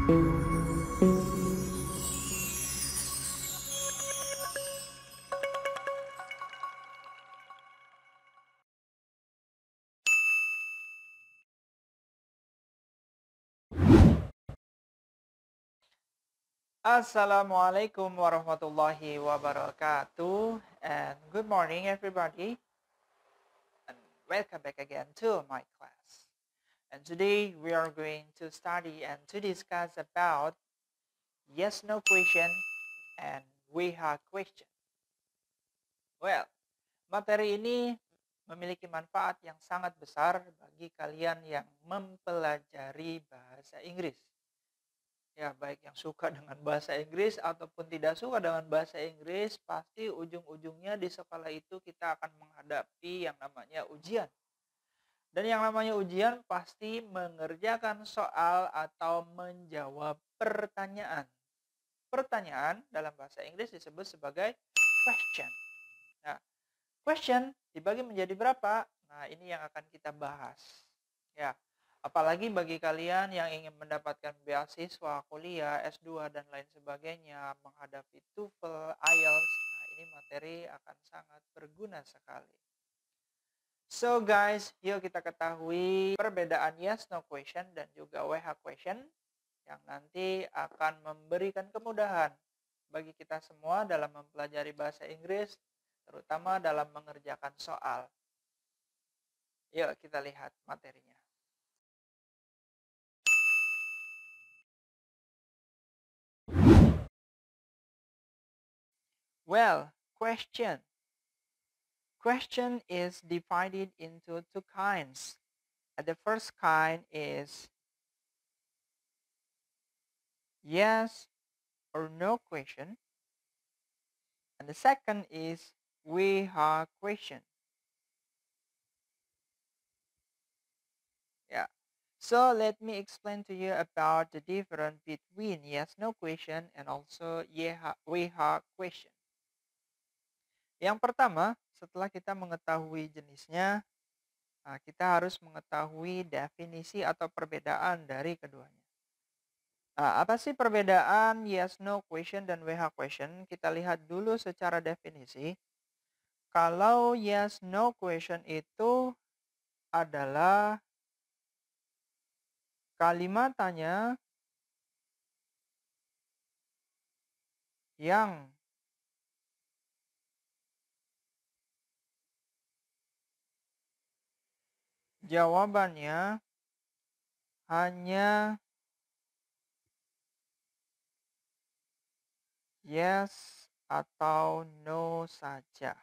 Assalamualaikum warahmatullahi wabarakatuh, and good morning everybody, and welcome back again to my class. And today we are going to study and to discuss about yes no question and we have question. Well, materi ini memiliki manfaat yang sangat besar bagi kalian yang mempelajari bahasa Inggris. Ya, baik yang suka dengan bahasa Inggris ataupun tidak suka dengan bahasa Inggris, pasti ujung-ujungnya di sekolah itu kita akan menghadapi yang namanya ujian. Dan yang namanya ujian pasti mengerjakan soal atau menjawab pertanyaan. Pertanyaan dalam bahasa Inggris disebut sebagai question. Nah, question dibagi menjadi berapa? Nah, ini yang akan kita bahas. Ya, apalagi bagi kalian yang ingin mendapatkan beasiswa, kuliah, S2, dan lain sebagainya, menghadapi TOEFL, IELTS, nah ini materi akan sangat berguna sekali. So guys, yuk kita ketahui perbedaan yes no question dan juga WH question yang nanti akan memberikan kemudahan bagi kita semua dalam mempelajari bahasa Inggris, terutama dalam mengerjakan soal. Yuk kita lihat materinya. Well, question. Question is divided into two kinds. The first kind is yes or no question. And the second is we have question. Yeah. So let me explain to you about the difference between yes no question and also yeah we have question. Yang pertama, setelah kita mengetahui jenisnya, kita harus mengetahui definisi atau perbedaan dari keduanya. Apa sih perbedaan yes no question dan WH question? Kita lihat dulu secara definisi. Kalau yes no question itu adalah kalimat tanya yang jawabannya hanya yes atau no saja.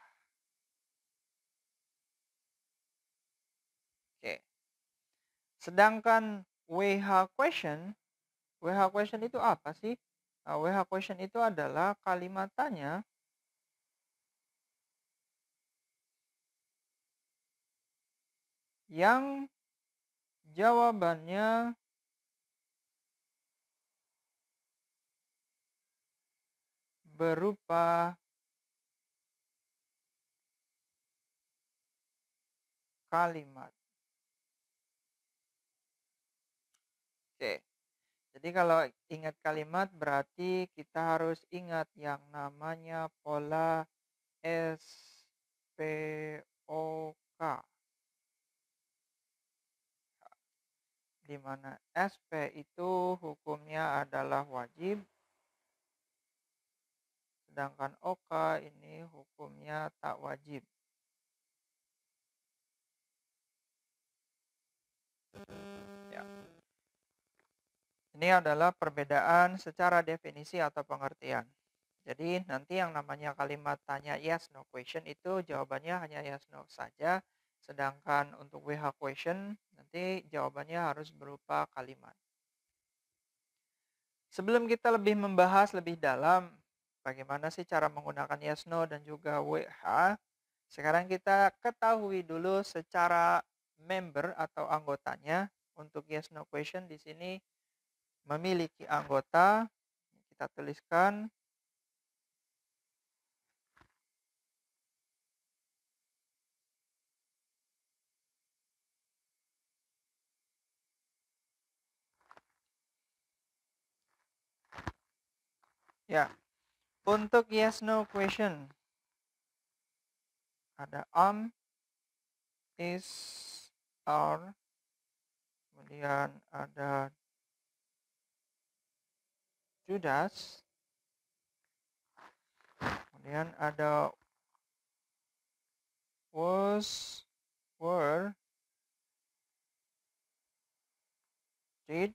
Oke. Sedangkan WH question itu apa sih? WH question itu adalah kalimat tanya yang jawabannya berupa kalimat. Oke. Jadi kalau ingat kalimat berarti kita harus ingat yang namanya pola SPOK. Di mana SP itu hukumnya adalah wajib, sedangkan OK ini hukumnya tak wajib. Ya. Ini adalah perbedaan secara definisi atau pengertian. Jadi nanti yang namanya kalimat tanya yes no question itu jawabannya hanya yes no saja. Sedangkan untuk WH question nanti jawabannya harus berupa kalimat. Sebelum kita lebih membahas lebih dalam bagaimana sih cara menggunakan yes no dan juga WH, sekarang kita ketahui dulu secara member atau anggotanya. Untuk yes no question di sini memiliki anggota, kita tuliskan. Ya, untuk yes no question ada is, are, kemudian ada do, does, kemudian ada was, were, did,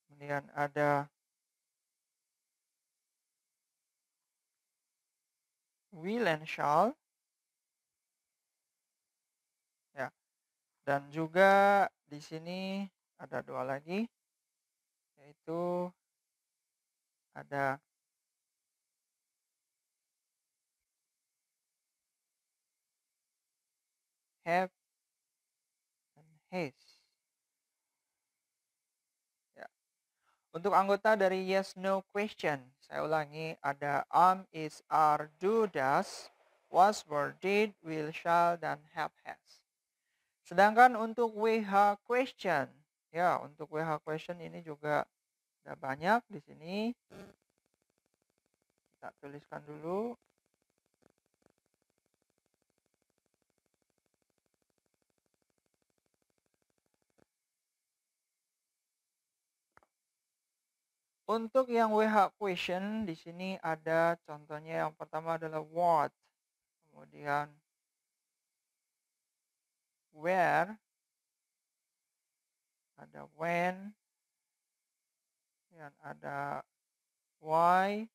kemudian ada will and shall, ya. Dan juga di sini ada dua lagi, yaitu ada have dan has. Ya. Untuk anggota dari yes no question, saya ulangi, ada is, are, do, does, was, were, did, will, shall, dan have, has. Sedangkan untuk WH question, ya, untuk WH question ini juga ada banyak di sini. Kita tuliskan dulu. Untuk yang WH question di sini ada contohnya, yang pertama adalah what, kemudian where, ada when, dan ada why,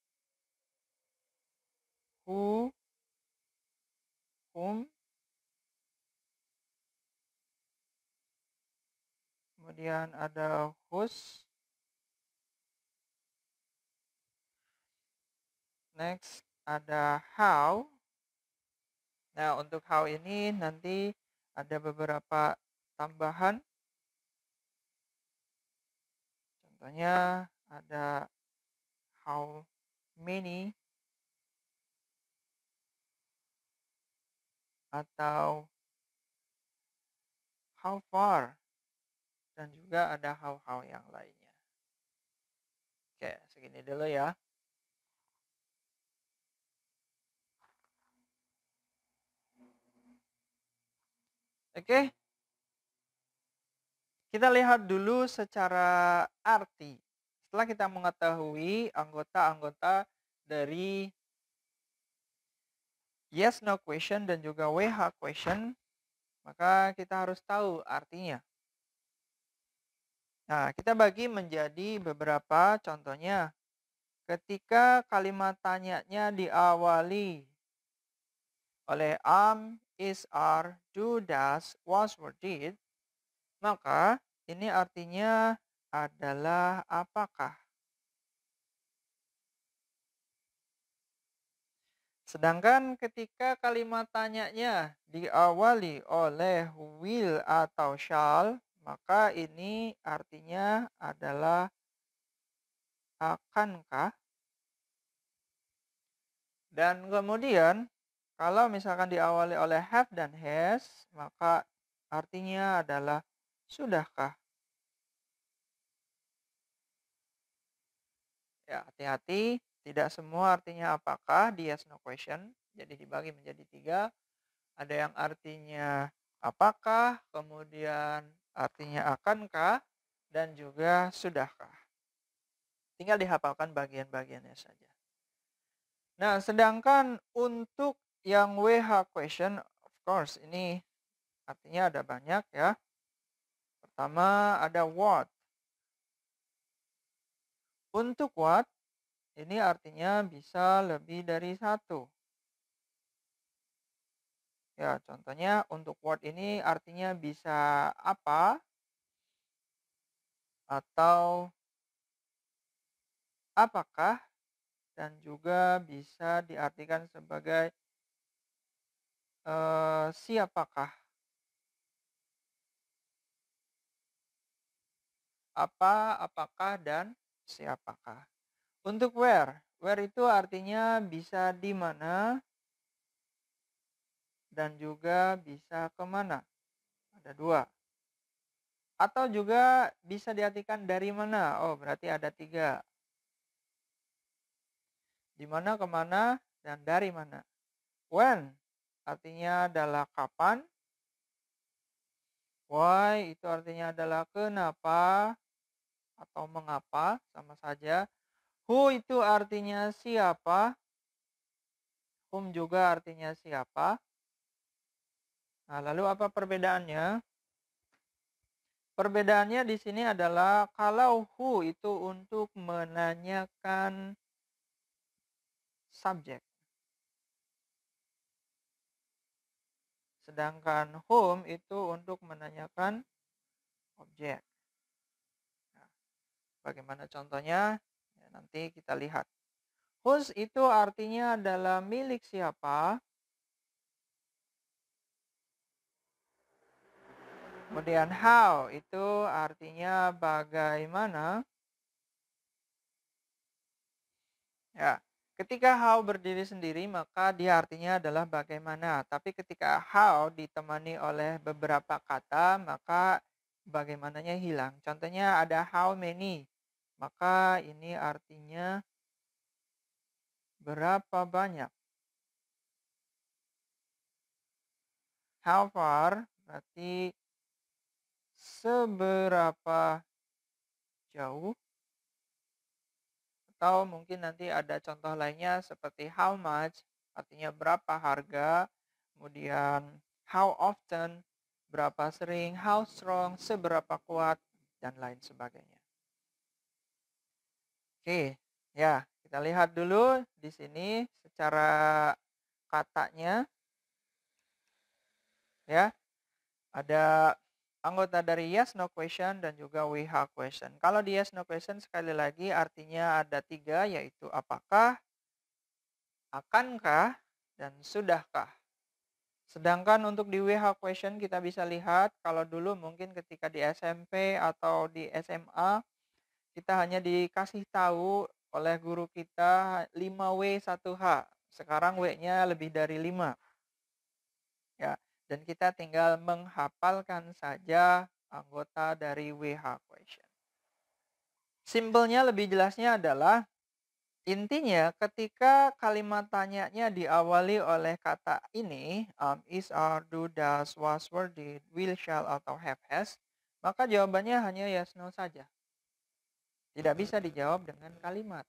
who, whom, kemudian ada whose, next ada how. Nah, untuk how ini nanti ada beberapa tambahan. Contohnya ada how many, atau how far, dan juga ada how yang lainnya. Oke, segini dulu ya. Oke, kita lihat dulu secara arti. Setelah kita mengetahui anggota-anggota dari yes no question dan juga WH question, maka kita harus tahu artinya. Nah, kita bagi menjadi beberapa contohnya. Ketika kalimat tanyanya diawali oleh is, are, do, does, was, were, did, maka ini artinya adalah apakah. Sedangkan ketika kalimat tanyanya diawali oleh will atau shall, maka ini artinya adalah akankah. Dan kemudian kalau misalkan diawali oleh have dan has, maka artinya adalah sudahkah. Ya, hati-hati, tidak semua artinya apakah di yes no question. Jadi dibagi menjadi 3. Ada yang artinya apakah, kemudian artinya akankah, dan juga sudahkah. Tinggal dihafalkan bagian-bagiannya saja. Nah, sedangkan untuk yang WH question, of course, ini artinya ada banyak ya. Pertama ada what. Untuk what, ini artinya bisa lebih dari satu. Ya, contohnya untuk what ini artinya bisa apa, atau apakah, dan juga bisa diartikan sebagai siapakah. Apa, apakah, dan siapakah. Untuk where itu artinya bisa di mana dan juga bisa kemana. Ada 2. Atau juga bisa diartikan dari mana? Oh, berarti ada 3. Di mana, kemana, dan dari mana. When artinya adalah kapan. Why itu artinya adalah kenapa atau mengapa, sama saja. Who itu artinya siapa. Whom juga artinya siapa. Nah, lalu apa perbedaannya? Perbedaannya di sini adalah kalau who itu untuk menanyakan subjek. Sedangkan whom itu untuk menanyakan objek. Nah, bagaimana contohnya? Ya, nanti kita lihat. Whose itu artinya adalah milik siapa. Kemudian how itu artinya bagaimana. Ya, ketika how berdiri sendiri maka dia artinya adalah bagaimana. Tapi ketika how ditemani oleh beberapa kata maka bagaimananya hilang. Contohnya ada how many. Maka ini artinya berapa banyak. How far berarti seberapa jauh. Atau mungkin nanti ada contoh lainnya seperti how much, artinya berapa harga. Kemudian how often, berapa sering, how strong, seberapa kuat, dan lain sebagainya. Oke, ya kita lihat dulu di sini secara katanya. Ya, ada anggota dari yes, no question, dan juga we have question. Kalau di yes, no question sekali lagi artinya ada 3, yaitu apakah, akankah, dan sudahkah. Sedangkan untuk di WH question kita bisa lihat kalau dulu mungkin ketika di SMP atau di SMA kita hanya dikasih tahu oleh guru kita 5W 1H. Sekarang W-nya lebih dari 5. Ya, dan kita tinggal menghafalkan saja anggota dari WH question. Simpelnya lebih jelasnya adalah intinya ketika kalimat tanyanya diawali oleh kata ini, is, are, do, does, was, were, did, will, shall, atau have, has, maka jawabannya hanya yes, no saja. Tidak bisa dijawab dengan kalimat.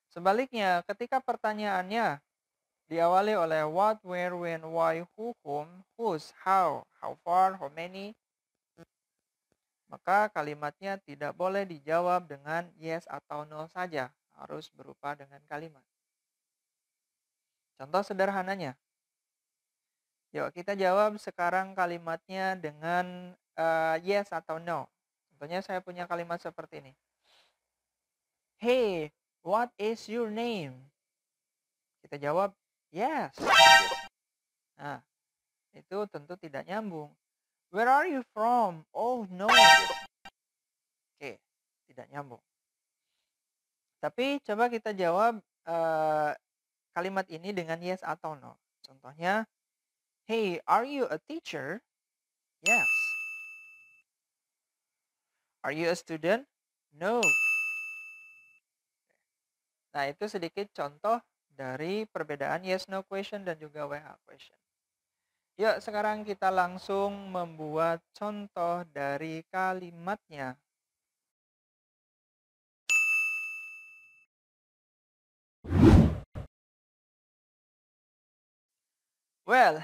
Sebaliknya, ketika pertanyaannya diawali oleh what, where, when, why, who, whom, whose, how far, how many, maka kalimatnya tidak boleh dijawab dengan yes atau no saja. Harus berupa dengan kalimat. Contoh sederhananya. Yuk kita jawab sekarang kalimatnya dengan yes atau no. Contohnya saya punya kalimat seperti ini. Hey, what is your name? Kita jawab yes. Nah, itu tentu tidak nyambung. Where are you from? Oh no. Oke, tidak nyambung. Tapi coba kita jawab kalimat ini dengan yes atau no. Contohnya, hey, are you a teacher? Yes. Are you a student? No. Nah, itu sedikit contoh dari perbedaan yes no question dan juga WH question. Yuk, sekarang kita langsung membuat contoh dari kalimatnya. Well,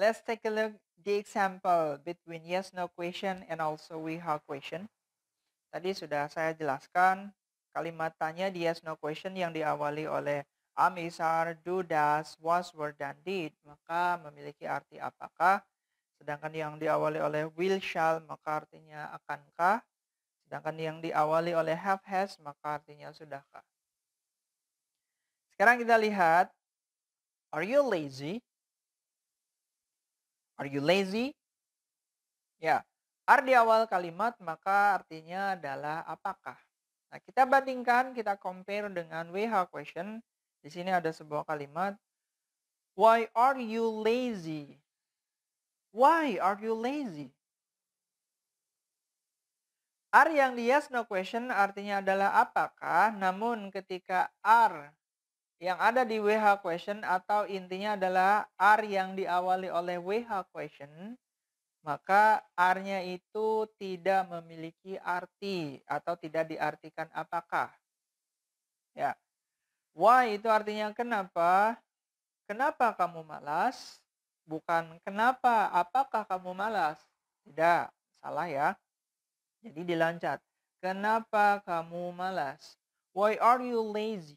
let's take a look the example between yes no question and also WH question. Tadi sudah saya jelaskan kalimat tanya di yes no question yang diawali oleh am, is, are, do, does, was, were, dan did, maka memiliki arti apakah. Sedangkan yang diawali oleh will, shall, maka artinya akankah. Sedangkan yang diawali oleh have, has, maka artinya sudahkah. Sekarang kita lihat, are you lazy? Are you lazy? Ya, are di awal kalimat maka artinya adalah apakah. Nah, kita bandingkan, kita compare dengan WH question. Di sini ada sebuah kalimat, why are you lazy? Why are you lazy? Are yang di yes no question artinya adalah apakah, namun ketika are yang ada di WH question atau intinya adalah are yang diawali oleh WH question, maka are-nya itu tidak memiliki arti atau tidak diartikan apakah. Ya. Why itu artinya kenapa? Kenapa kamu malas? Bukan kenapa, apakah kamu malas? Tidak, salah ya. Jadi dilancat. Kenapa kamu malas? Why are you lazy?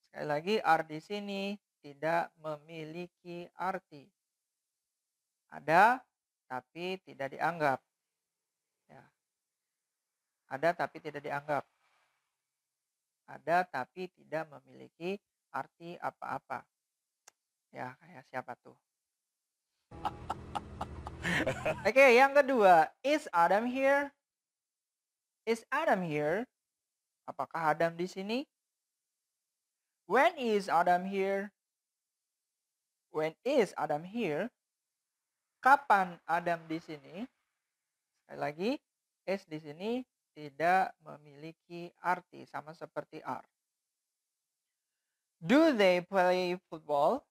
Sekali lagi, are di sini tidak memiliki arti. Ada, tapi tidak dianggap. Ya. Ada, tapi tidak dianggap. Ada, tapi tidak memiliki arti apa-apa. Ya, kayak siapa tuh? Oke, yang kedua. Is Adam here? Is Adam here? Apakah Adam di sini? When is Adam here? When is Adam here? Kapan Adam di sini? Sekali lagi, is di sini tidak memiliki arti, sama seperti are. Do they play football?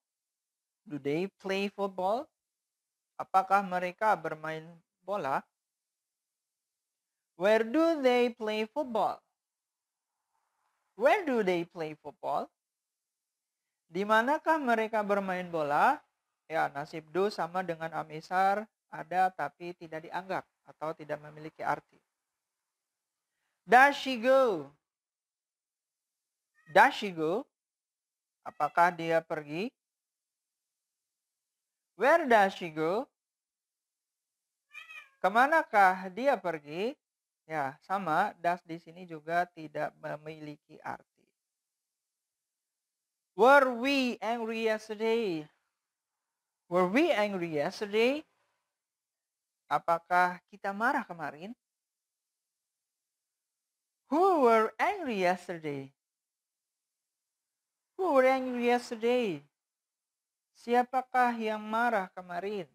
Do they play football? Apakah mereka bermain bola? Where do they play football? Where do they play football? Di manakah mereka bermain bola? Ya, nasib do sama dengan amisar, ada tapi tidak dianggap atau tidak memiliki arti. Does she go? Does she go? Apakah dia pergi? Where does she go? Kemanakah dia pergi? Ya, sama, does di sini juga tidak memiliki arti. Were we angry yesterday? Were we angry yesterday? Apakah kita marah kemarin? Who were angry yesterday? Who were angry yesterday? Siapakah yang marah kemarin?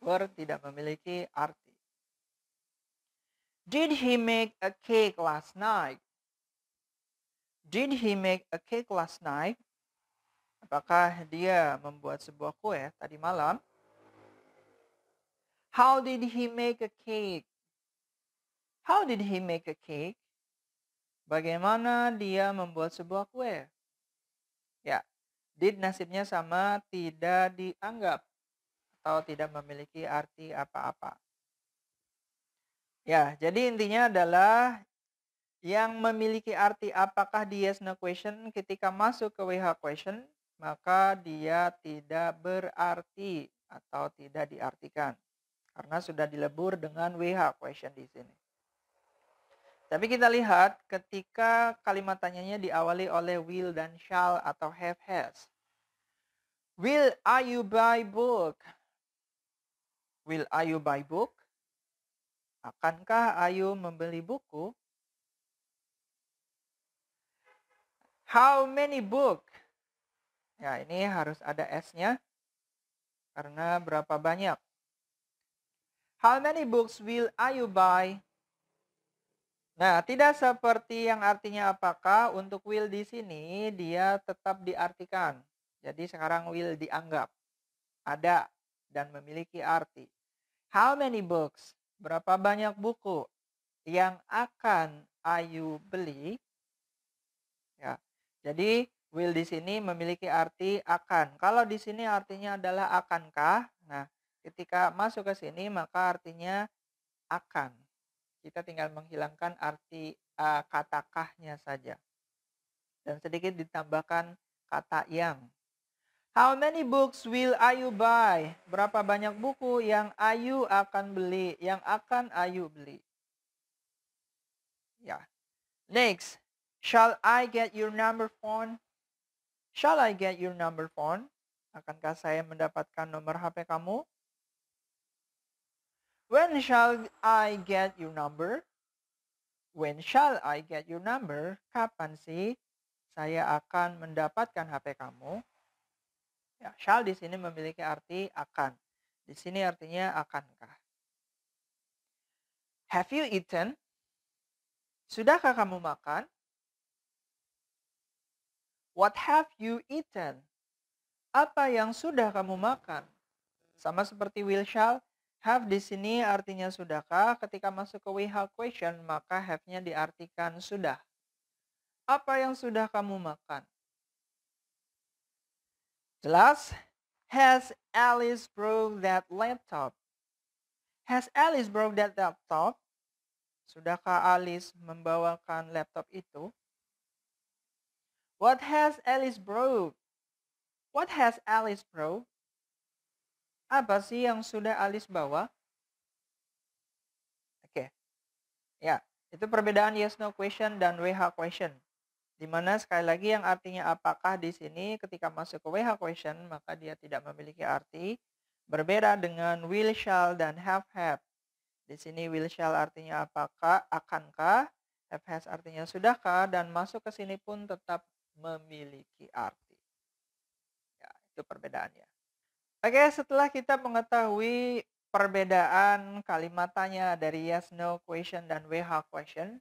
Were tidak memiliki arti. Did he make a cake last night? Did he make a cake last night? Apakah dia membuat sebuah kue tadi malam? How did he make a cake? How did he make a cake? Bagaimana dia membuat sebuah kue? Ya, did nasibnya sama, tidak dianggap atau tidak memiliki arti apa-apa. Ya, jadi intinya adalah yang memiliki arti apakah di yes no question ketika masuk ke WH question, maka dia tidak berarti atau tidak diartikan. Karena sudah dilebur dengan WH question di sini. Tapi kita lihat ketika kalimat tanyanya diawali oleh will dan shall atau have has. Will Ayu buy book? Will Ayu buy book? Akankah Ayu membeli buku? How many book? Ya, ini harus ada S-nya. Karena berapa banyak? How many books will Ayu buy? Nah, tidak seperti yang artinya apakah, untuk will di sini dia tetap diartikan. Jadi sekarang will dianggap ada dan memiliki arti. How many books? Berapa banyak buku yang akan Ayu beli? Ya. Jadi will di sini memiliki arti akan. Kalau di sini artinya adalah akankah? Nah, ketika masuk ke sini maka artinya akan. Kita tinggal menghilangkan arti kata kahnya saja. Dan sedikit ditambahkan kata yang. How many books will Ayu buy? Berapa banyak buku yang Ayu akan beli, yang akan Ayu beli? Ya. Next, shall I get your number phone? Shall I get your number phone? Akankah saya mendapatkan nomor HP kamu? When shall I get your number? When shall I get your number? Kapan sih saya akan mendapatkan HP kamu? Ya, shall di sini memiliki arti akan. Di sini artinya akankah. Have you eaten? Sudahkah kamu makan? What have you eaten? Apa yang sudah kamu makan? Sama seperti will shall, have di sini artinya sudahkah. Ketika masuk ke we have question, maka have-nya diartikan sudah. Apa yang sudah kamu makan? Jelas? Has Alice broke that laptop? Has Alice broke that laptop? Sudahkah Alice membawakan laptop itu? What has Alice broke? What has Alice broke? Apa sih yang sudah Alice bawa? Oke. Ya, itu perbedaan yes no question dan WH question. Di mana sekali lagi yang artinya apakah di sini ketika masuk ke WH question maka dia tidak memiliki arti. Berbeda dengan will shall dan have. Di sini will shall artinya apakah, akankah, have has artinya sudahkah, dan masuk ke sini pun tetap memiliki arti. Ya, itu perbedaannya. Oke, setelah kita mengetahui perbedaan kalimat tanya dari yes, no question dan WH question,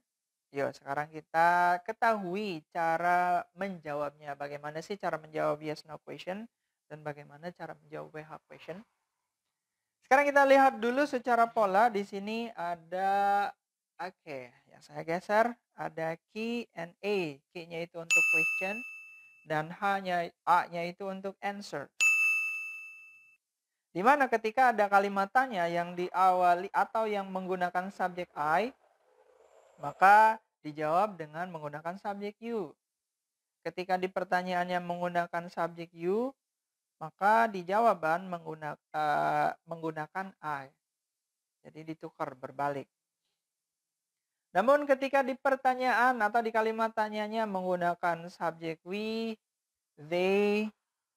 yuk sekarang kita ketahui cara menjawabnya. Bagaimana sih cara menjawab yes, no question dan bagaimana cara menjawab WH question. Sekarang kita lihat dulu secara pola. Di sini ada, oke, yang saya geser, ada Q&A. Q-nya itu untuk question dan A-nya itu untuk answer. Di mana ketika ada kalimat tanya yang diawali atau yang menggunakan subjek I, maka dijawab dengan menggunakan subjek you. Ketika di pertanyaannya menggunakan subjek you, maka di jawaban menggunakan I. Jadi ditukar berbalik. Namun ketika di pertanyaan atau di kalimat tanyanya menggunakan subjek we, they,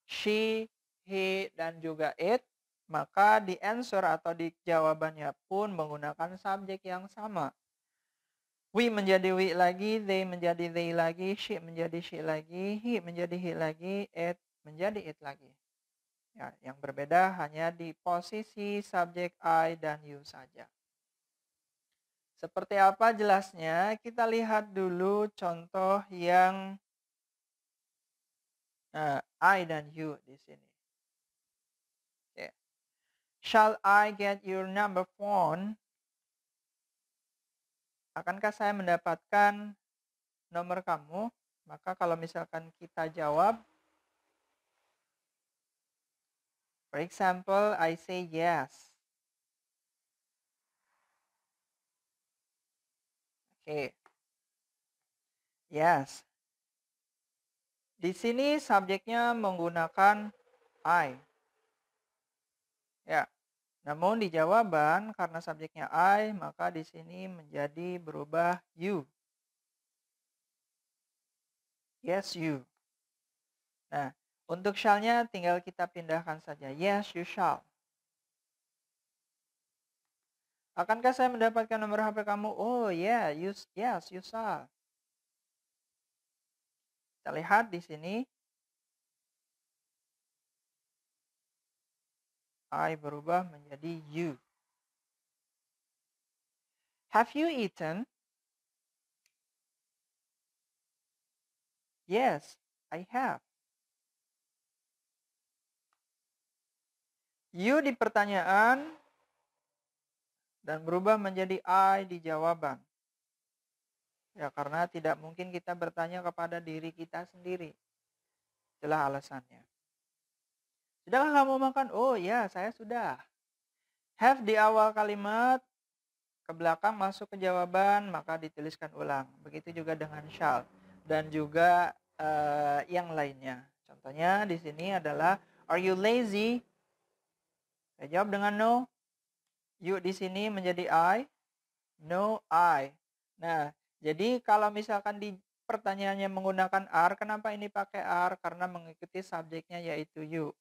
she, he, dan juga it, maka di answer atau di jawabannya pun menggunakan subjek yang sama. We menjadi we lagi, they menjadi they lagi, she menjadi she lagi, he menjadi he lagi, it menjadi it lagi. Ya, yang berbeda hanya di posisi subjek I dan you saja. Seperti apa jelasnya? Kita lihat dulu contoh yang I dan you di sini. Shall I get your number phone? Akankah saya mendapatkan nomor kamu? Maka kalau misalkan kita jawab, for example, I say yes. Oke. Yes. Di sini subjeknya menggunakan I. Ya. Namun di jawaban karena subjeknya I, maka di sini menjadi berubah you. Yes, you. Nah, untuk shall-nya tinggal kita pindahkan saja. Yes, you shall. Akankah saya mendapatkan nomor HP kamu? Oh, yeah, yes, you shall. Kita lihat di sini. I berubah menjadi you. Have you eaten? Yes, I have. You di pertanyaan dan berubah menjadi I di jawaban. Ya, karena tidak mungkin kita bertanya kepada diri kita sendiri. Itulah alasannya. Sudahkah kamu makan? Oh ya, saya sudah. Have di awal kalimat, ke belakang masuk ke jawaban, maka dituliskan ulang. Begitu juga dengan shall. Dan juga yang lainnya. Contohnya di sini adalah, are you lazy? Saya jawab dengan no. You di sini menjadi I. No, I. Nah, jadi kalau misalkan di pertanyaannya menggunakan are, kenapa ini pakai are? Karena mengikuti subjeknya yaitu you.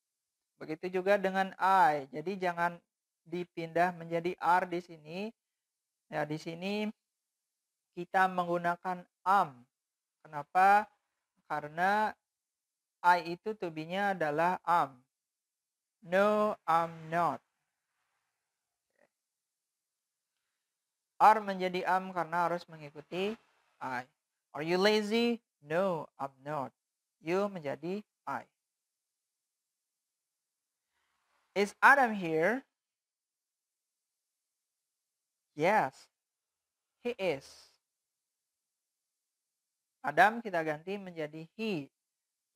Begitu juga dengan I. Jadi jangan dipindah menjadi are di sini. Ya, di sini kita menggunakan am. Kenapa? Karena I itu to be-nya adalah am. No, I'm not. Are menjadi am karena harus mengikuti I. Are you lazy? No, I'm not. You menjadi I. Is Adam here? Yes, he is. Adam kita ganti menjadi he.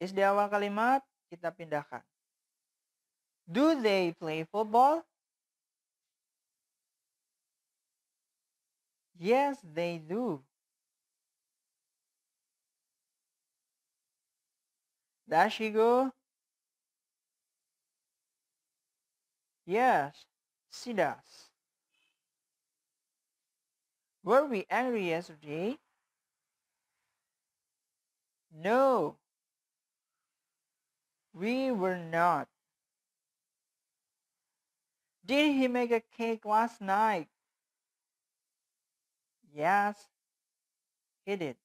Is di awal kalimat, kita pindahkan. Do they play football? Yes, they do. Does she go? Yes, she does. Were we angry yesterday? No, we were not. Did he make a cake last night? Yes, he did.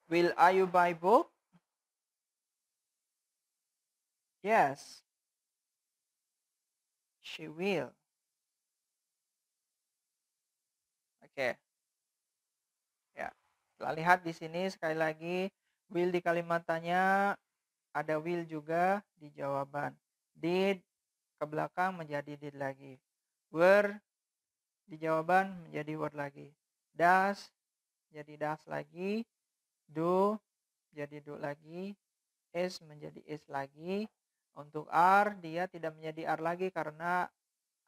Will Ayu buy book? Yes, she will. Oke. Ya. Setelah lihat di sini sekali lagi will di kalimat tanya, ada will juga di jawaban. Did ke belakang menjadi did lagi. Were di jawaban menjadi were lagi. Does jadi does lagi. Do jadi do lagi. Is menjadi is lagi. Untuk are dia tidak menjadi are lagi karena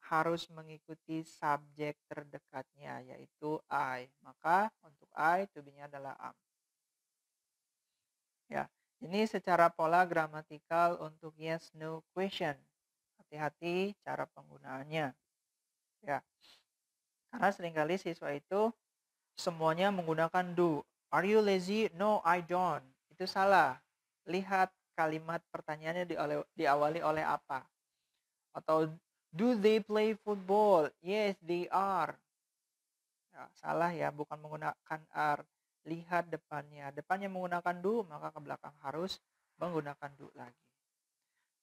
harus mengikuti subjek terdekatnya yaitu I. Maka untuk I to be-nya adalah am. Ya, ini secara pola gramatikal untuk yes no question. Hati-hati cara penggunaannya. Ya. Karena seringkali siswa itu semuanya menggunakan do. Are you lazy? No, I don't. Itu salah. Lihat kalimat pertanyaannya diawali oleh apa. Atau do they play football? Yes, they are. Ya, salah ya, bukan menggunakan are. Lihat depannya. Depannya menggunakan do, maka ke belakang harus menggunakan do lagi.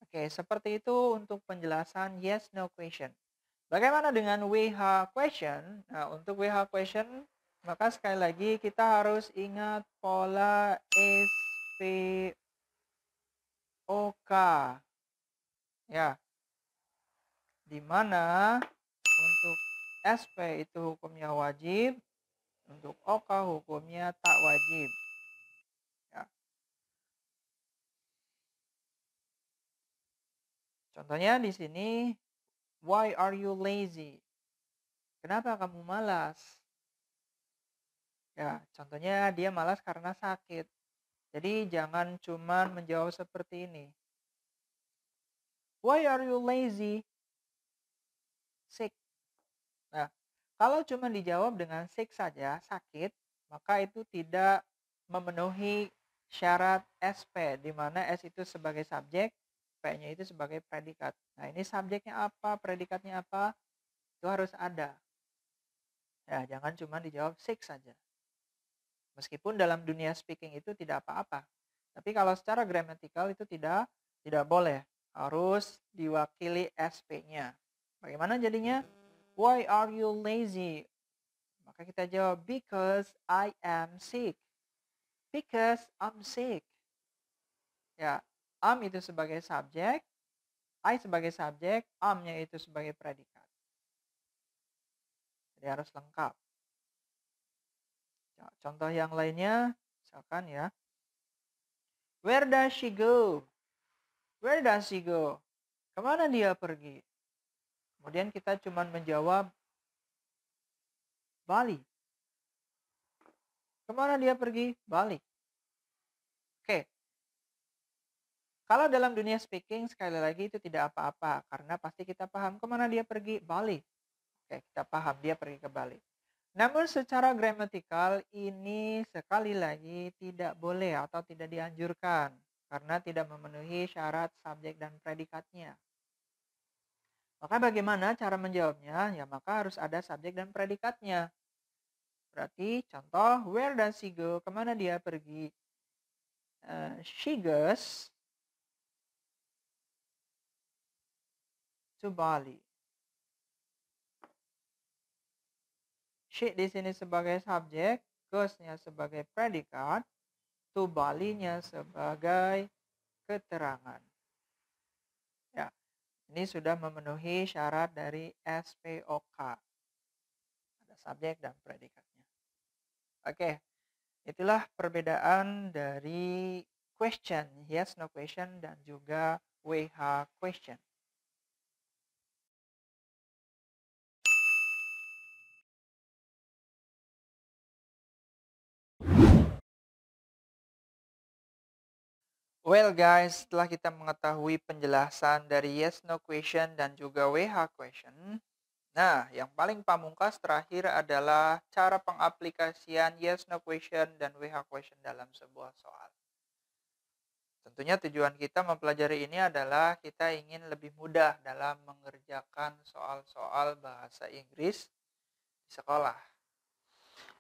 Oke, seperti itu untuk penjelasan yes no question. Bagaimana dengan WH question? Nah, untuk WH question, maka sekali lagi kita harus ingat pola SPOK. Ya, di mana untuk SP itu hukumnya wajib, untuk OK hukumnya tak wajib. Ya. Contohnya di sini, why are you lazy? Kenapa kamu malas? Ya, contohnya dia malas karena sakit. Jadi jangan cuma menjawab seperti ini. Why are you lazy? Sick. Nah, kalau cuma dijawab dengan sick saja, sakit, maka itu tidak memenuhi syarat SP, di mana S itu sebagai subjek, P-nya itu sebagai predikat. Nah, ini subjeknya apa, predikatnya apa, itu harus ada. Ya, jangan cuma dijawab sick saja. Meskipun dalam dunia speaking itu tidak apa-apa. Tapi kalau secara gramatikal itu tidak boleh. Harus diwakili SP-nya. Bagaimana jadinya? Why are you lazy? Maka kita jawab, because I am sick. Because I'm sick. Ya, am itu sebagai subjek, I sebagai subjek, am-nya itu sebagai predikat. Jadi harus lengkap. Ya, contoh yang lainnya, misalkan ya, where does she go? Where does she go? Kemana dia pergi? Kemudian kita cuma menjawab Bali. Kemana dia pergi? Bali. Oke. Kalau dalam dunia speaking, sekali lagi itu tidak apa-apa. Karena pasti kita paham kemana dia pergi? Bali. Oke, kita paham dia pergi ke Bali. Namun secara gramatikal ini sekali lagi tidak boleh atau tidak dianjurkan. Karena tidak memenuhi syarat subjek dan predikatnya. Maka bagaimana cara menjawabnya? Ya maka harus ada subjek dan predikatnya. Berarti contoh, where does she go? Kemana dia pergi? She goes to Bali. She di sini sebagai subjek, goes-nya sebagai predikat, to Bali-nya sebagai keterangan. Ya, ini sudah memenuhi syarat dari SPOK. Ada subjek dan predikatnya. Oke, itulah perbedaan dari question, yes, no question, dan juga WH question. Well guys, setelah kita mengetahui penjelasan dari yes, no question, dan juga WH question, nah yang paling pamungkas terakhir adalah cara pengaplikasian yes, no question, dan WH question dalam sebuah soal. Tentunya tujuan kita mempelajari ini adalah kita ingin lebih mudah dalam mengerjakan soal-soal bahasa Inggris di sekolah.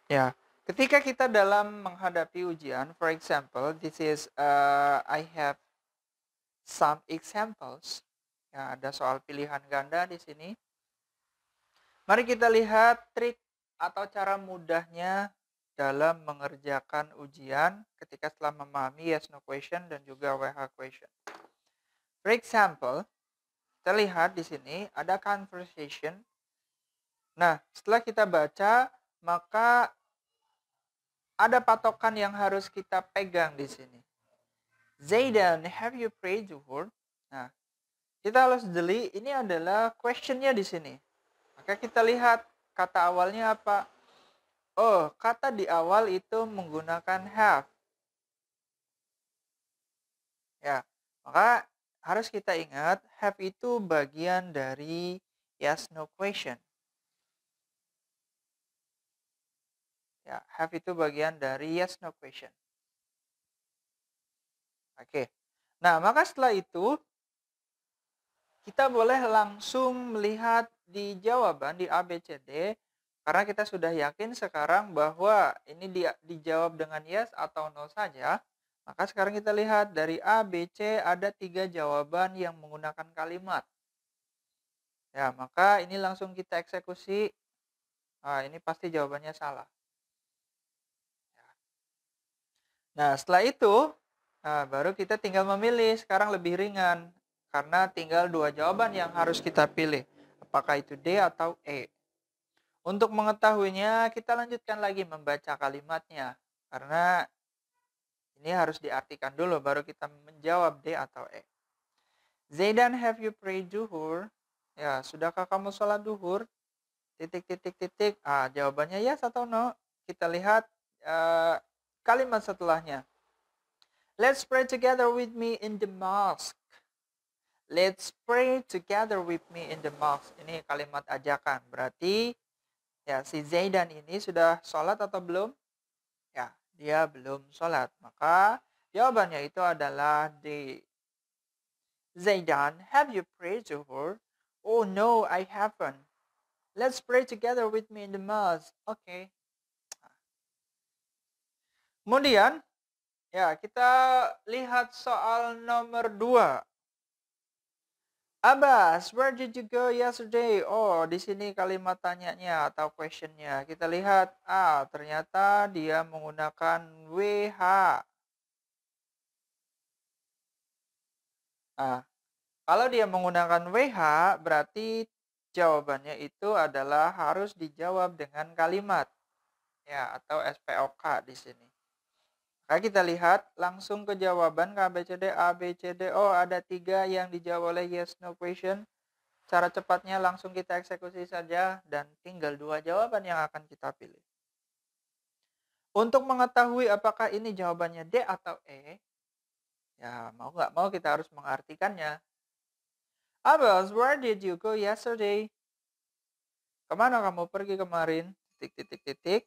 Ya, ketika kita dalam menghadapi ujian, for example, this is I have some examples. Ya, ada soal pilihan ganda di sini. Mari kita lihat trik atau cara mudahnya dalam mengerjakan ujian ketika setelah memahami yes no question dan juga WH question. For example, kita lihat di sini ada conversation. Nah, setelah kita baca, maka ada patokan yang harus kita pegang di sini. Zaidan, have you prayed zuhur? Nah, kita harus jeli, ini adalah questionnya di sini. Maka kita lihat kata awalnya apa. Oh, kata di awal itu menggunakan have. Ya, maka harus kita ingat have itu bagian dari yes no question. Ya, have itu bagian dari yes no question. Oke. Nah, maka setelah itu kita boleh langsung melihat di jawaban di A, B, C, D. Karena kita sudah yakin sekarang bahwa ini dijawab dengan yes atau no saja. Maka sekarang kita lihat dari A, B, C ada 3 jawaban yang menggunakan kalimat. Ya, maka ini langsung kita eksekusi. Nah, ini pasti jawabannya salah. Nah, setelah itu, baru kita tinggal memilih. Sekarang lebih ringan. Karena tinggal 2 jawaban yang harus kita pilih. Apakah itu D atau E. Untuk mengetahuinya, kita lanjutkan lagi membaca kalimatnya. Karena ini harus diartikan dulu, baru kita menjawab D atau E. Zaidan, have you prayed zuhur? Ya, sudahkah kamu sholat duhur? Titik, titik, titik. Jawabannya yes atau no. Kita lihat kalimat setelahnya. Let's pray together with me in the mosque. Let's pray together with me in the mosque. Ini kalimat ajakan. Berarti ya, si Zaidan ini sudah sholat atau belum? Ya, dia belum sholat. Maka jawabannya itu adalah D. Zaidan, have you prayed zuhur? Oh no, I haven't. Let's pray together with me in the mosque. Okay. Kemudian, ya kita lihat soal nomor 2. Abbas, where did you go yesterday? Oh, di sini kalimat tanyanya atau questionnya. Kita lihat, ternyata dia menggunakan WH. Nah, kalau dia menggunakan WH, berarti jawabannya itu adalah harus dijawab dengan kalimat. Ya, atau SPOK di sini. Nah, kita lihat langsung ke jawaban A, B, C, D. Oh, ada 3 yang dijawab oleh yes, no question. Cara cepatnya langsung kita eksekusi saja dan tinggal 2 jawaban yang akan kita pilih. Untuk mengetahui apakah ini jawabannya D atau E, ya mau nggak mau kita harus mengartikannya. Abbas, where did you go yesterday? Kemana kamu pergi kemarin? Titik, titik, titik.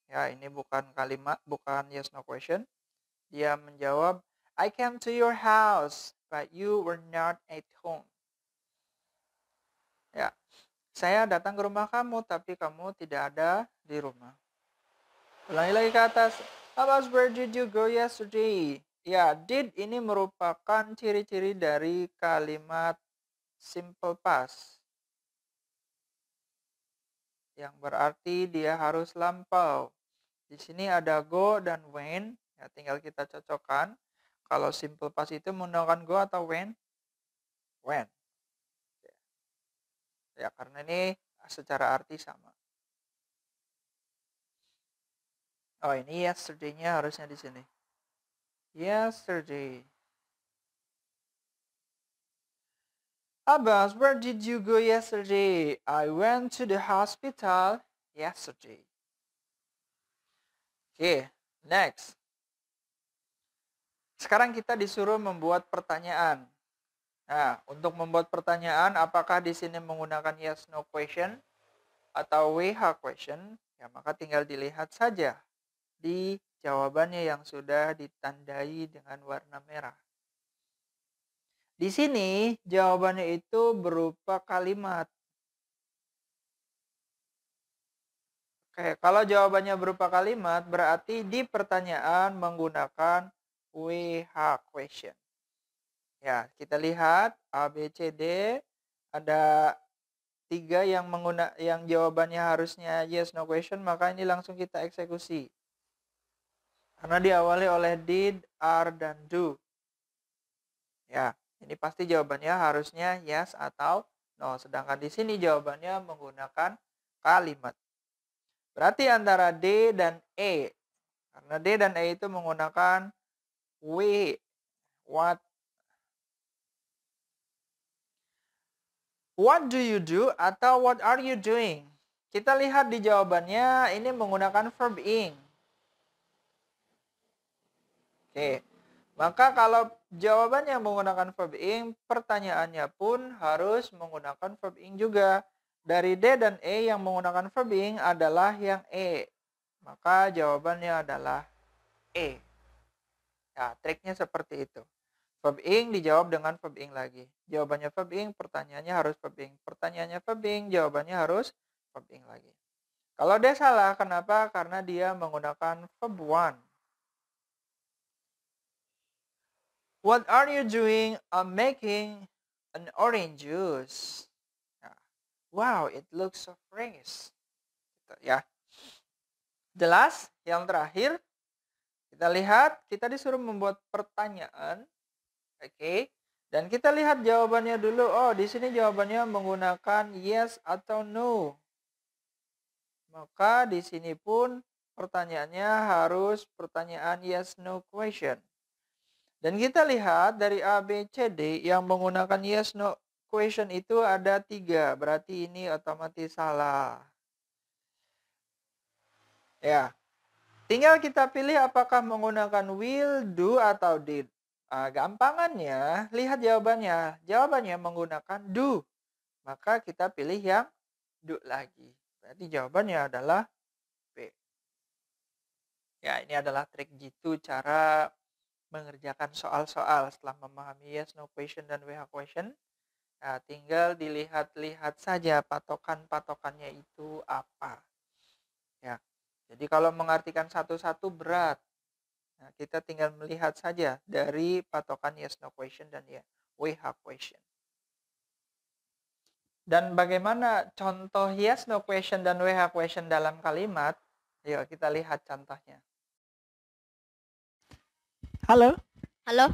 Ya, ini bukan kalimat, bukan yes, no question. Dia menjawab, I came to your house, but you were not at home. Ya, saya datang ke rumah kamu, tapi kamu tidak ada di rumah. Ulangi lagi ke atas. Abbas, where did you go yesterday? Ya, did ini merupakan ciri-ciri dari kalimat simple past. yang berarti dia harus lampau. Di sini ada go dan when, ya tinggal kita cocokkan. Kalau simple past itu menggunakan go atau when? When. Ya, karena ini secara arti sama. Oh, ini yesterday-nya harusnya di sini. Yesterday. Abbas, where did you go yesterday? I went to the hospital yesterday. Oke, next. Sekarang kita disuruh membuat pertanyaan. Nah, untuk membuat pertanyaan, apakah di sini menggunakan yes no question atau WH question? Ya, maka tinggal dilihat saja di jawabannya yang sudah ditandai dengan warna merah. Di sini jawabannya itu berupa kalimat. Oke, kalau jawabannya berupa kalimat berarti di pertanyaan menggunakan WH question. Ya, kita lihat A, B, C, D ada 3 yang jawabannya harusnya yes no question, maka ini langsung kita eksekusi. Karena diawali oleh did, are, dan do. Ya, ini pasti jawabannya harusnya yes atau no. Sedangkan di sini jawabannya menggunakan kalimat. Berarti antara D dan E. Karena D dan E itu menggunakan we, what. What do you do atau what are you doing? Kita lihat di jawabannya ini menggunakan verb ing. Oke, maka kalau jawabannya menggunakan verb ing, pertanyaannya pun harus menggunakan verb ing juga. Dari D dan E yang menggunakan verb ing adalah yang E. Maka jawabannya adalah E. Ya, triknya seperti itu. Verb ing dijawab dengan verb ing lagi. Jawabannya verb ing, pertanyaannya harus verb ing. Pertanyaannya verb ing, jawabannya harus verb ing lagi. Kalau dia salah, kenapa? Karena dia menggunakan verb one. What are you doing? I'm making an orange juice. Nah, wow, it looks so fresh. Gitu, ya. Jelas? Yang terakhir, kita lihat, kita disuruh membuat pertanyaan. Oke. Dan kita lihat jawabannya dulu. Oh, di sini jawabannya menggunakan yes atau no. Maka di sini pun pertanyaannya harus pertanyaan yes no question. Dan kita lihat dari A, B, C, D yang menggunakan yes no question itu ada 3. Berarti ini otomatis salah. Ya. Tinggal kita pilih apakah menggunakan will, do, atau did. Gampangannya, lihat jawabannya. Jawabannya menggunakan do. Maka kita pilih yang do lagi. Berarti jawabannya adalah B. Ya, ini adalah trik jitu cara mengerjakan soal-soal setelah memahami yes, no question, dan WH question. Nah, tinggal dilihat-lihat saja patokan-patokannya itu apa. Ya, jadi kalau mengartikan satu-satu berat. Nah, kita tinggal melihat saja dari patokan yes, no question, dan ya WH question. Dan bagaimana contoh yes, no question, dan WH question dalam kalimat? Yuk kita lihat contohnya. Halo. Hello.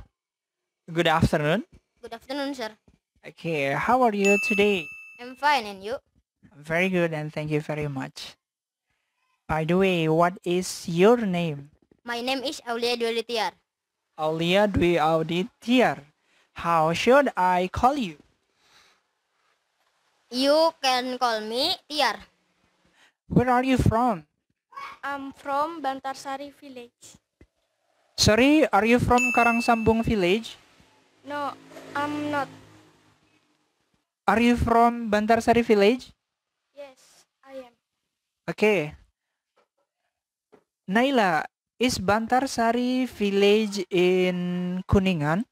Good afternoon. Good afternoon, sir. Okay, how are you today? I'm fine, and you? Very good, and thank you very much. By the way, what is your name? My name is Aulia Dwi Tiar. Aulia Dwi Tiar. How should I call you? You can call me Tiar. Where are you from? I'm from Bantarsari village. Sorry, are you from Karangsambung village? No, I'm not. Are you from Bantarsari village? Yes, I am. Okay. Naila, is Bantarsari village in Kuningan?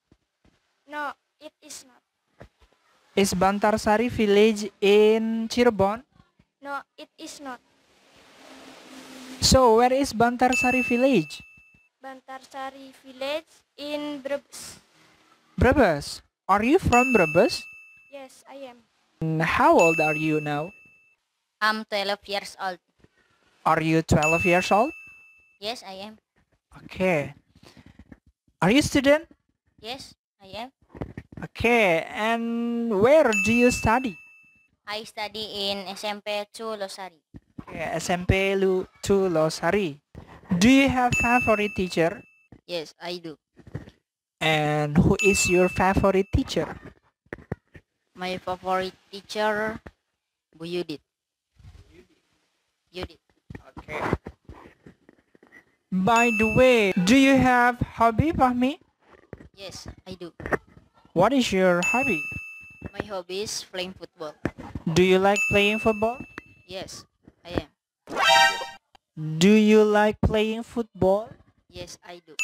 No, it is not. Is Bantarsari village in Cirebon? No, it is not. So, where is Bantarsari village? Bantarsari village in Brebes. Brebes. Are you from Brebes? Yes, I am. How old are you now? I'm 12 years old. Are you 12 years old? Yes, I am. Okay. Are you a student? Yes, I am. Okay. And where do you study? I study in SMP 2 Losari. Okay, SMP 2 Losari. Do you have favorite teacher? Yes, I do. And who is your favorite teacher? My favorite teacher, Bu Yudit. Yudit. Okay. By the way, do you have hobby, Fahmi? Yes, I do. What is your hobby? My hobby is playing football. Do you like playing football? Yes, I am. Do you like playing football? Yes, I do.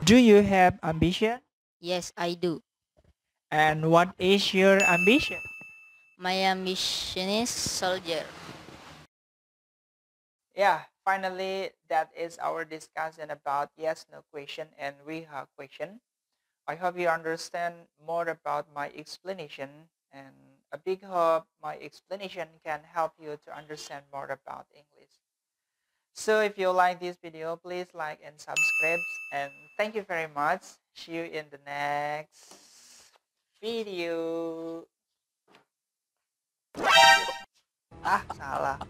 Do you have ambition? Yes, I do. And what is your ambition? My ambition is soldier. Yeah, finally, that is our discussion about yes, no question and we have question. I hope you understand more about my explanation, and a big hope my explanation can help you to understand more about English. So if you like this video, please like and subscribe, and thank you very much. See you in the next video. Salah.